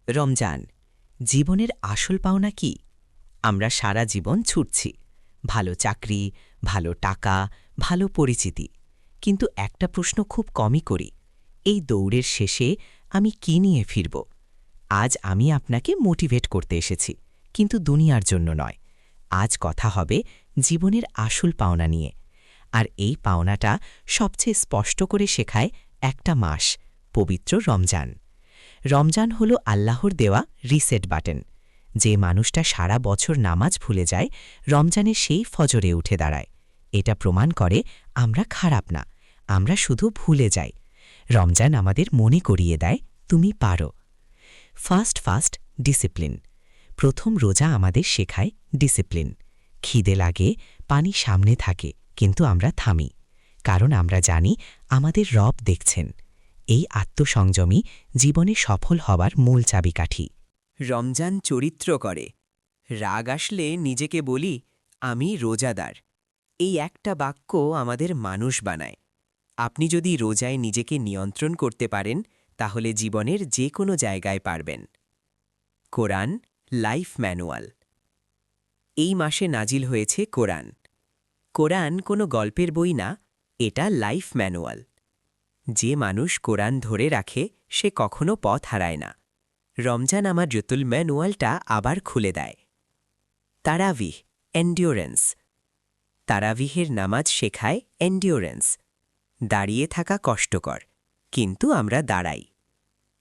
রমজান জীবনের আসল পাওনা কি? আমরা সারা জীবন ছুটছি, ভালো চাকরি, ভালো টাকা, ভালো পরিচিতি। কিন্তু একটা প্রশ্ন খুব কমই করি, এই দৌড়ের শেষে আমি কি নিয়ে ফিরব? আজ আমি আপনাকে মোটিভেট করতে এসেছি, কিন্তু দুনিয়ার জন্য নয়। আজ কথা হবে জীবনের আসল পাওনা নিয়ে। আর এই পাওনাটা সবচেয়ে স্পষ্ট করে শেখায় একটা মাস, পবিত্র রমজান। রমজান হল আল্লাহর দেওয়া রিসেট বাটন। যে মানুষটা সারা বছর নামাজ ভুলে যায়, রমজানের সেই ফজরে উঠে দাঁড়ায়। এটা প্রমাণ করে আমরা খারাপ না, আমরা শুধু ভুলে যাই। রমজান আমাদের মনে করিয়ে দেয়, তুমি পারো। Fast discipline. প্রথম রোজা আমাদের শেখায় ডিসিপ্লিন। খিদে লাগে, পানি সামনে থাকে, কিন্তু আমরা থামি, কারণ আমরা জানি আমাদের রব দেখছেন। এই আত্মসংযমী জীবনে সফল হবার মূল চাবিকাঠি। রমজান চরিত্র করে। রাগ আসলে নিজেকে বলি, আমি রোজাদার। এই একটা বাক্য আমাদের মানুষ বানায়। আপনি যদি রোজায় নিজেকে নিয়ন্ত্রণ করতে পারেন, তাহলে জীবনের যে কোনো জায়গায় পারবেন। কোরআন লাইফ ম্যানুয়াল। এই মাসে নাজিল হয়েছে কোরআন। কোরআন কোনো গল্পের বই না, এটা লাইফ ম্যানুয়াল। যে মানুষ কোরআন ধরে রাখে, সে কখনো পথ হারায় না। রমজান আমার জতুল ম্যানুয়ালটা আবার খুলে দেয়। তারাবিহ এন্ডিওরেন্স। তারাবিহের নামাজ শেখায় এন্ডিওরেন্স। দাঁড়িয়ে থাকা কষ্টকর, কিন্তু আমরা দাঁড়াই,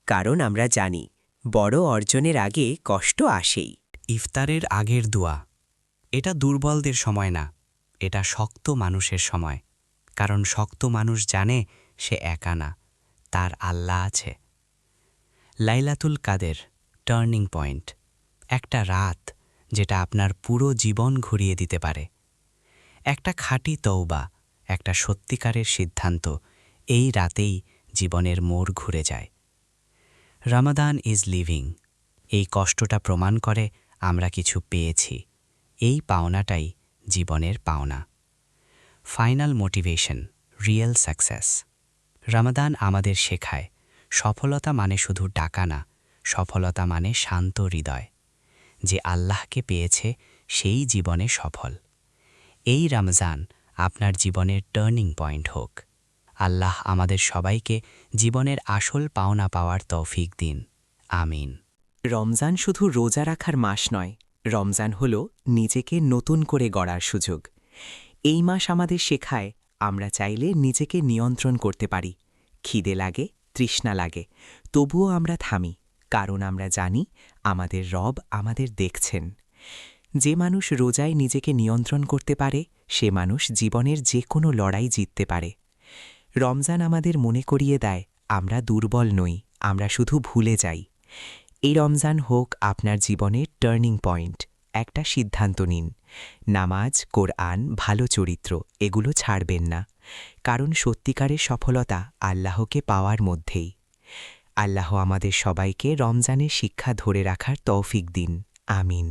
কারণ আমরা জানি বড় অর্জনের আগে কষ্ট আসেই। ইফতারের আগের দোয়া। এটা দুর্বলদের সময় না, এটা শক্ত মানুষের সময়। কারণ শক্ত মানুষ জানে সে একা না, তার আল্লাহ আছে। লাইলাতুল কাদের টার্নিং পয়েন্ট। একটা রাত যেটা আপনার পুরো জীবন ঘুরিয়ে দিতে পারে। একটা খাঁটি তওবা, একটা সত্যিকারের সিদ্ধান্ত, এই রাতেই জীবনের মোড় ঘুরে যায়। রমাদান ইজ লিভিং। এই কষ্টটা প্রমাণ করে আমরা কিছু পেয়েছি। এই পাওনাটাই জীবনের পাওনা। Final motivation, real success. Ramadan আমাদের শেখায়, সফলতা মানে শুধু টাকা না, সফলতা মানে শান্ত হৃদয়। যে আল্লাহকে পেয়েছে সেই জীবনে সফল। এই রমজান আপনার জীবনের টার্নিং পয়েন্ট হোক। আল্লাহ আমাদের সবাইকে জীবনের আসল পাওনা পাওয়ার তৌফিক দিন। আমিন। রমজান শুধু রোজা রাখার মাস নয়, রমজান হল নিজেকে নতুন করে গড়ার সুযোগ। এই মাস আমাদের শেখায় আমরা চাইলে নিজেকে নিয়ন্ত্রণ করতে পারি। খিদে লাগে, তৃষ্ণা লাগে, তবুও আমরা থামি, কারণ আমরা জানি আমাদের রব আমাদের দেখছেন। যে মানুষ রোজায় নিজেকে নিয়ন্ত্রণ করতে পারে, সে মানুষ জীবনের যে কোনো লড়াই জিততে পারে। রমজান আমাদের মনে করিয়ে দেয় আমরা দুর্বল নই, আমরা শুধু ভুলে যাই। এই রমজান হোক আপনার জীবনের টার্নিং পয়েন্ট। একটা সিদ্ধান্ত নিন, নামাজ, কোরআন, ভালো চরিত্র এগুলো ছাড়বেন না, কারণ সত্যিকারের সফলতা আল্লাহকে পাওয়ার মধ্যেই। আল্লাহ আমাদের সবাইকে রমজানের শিক্ষা ধরে রাখার তৌফিক দিন। আমিন।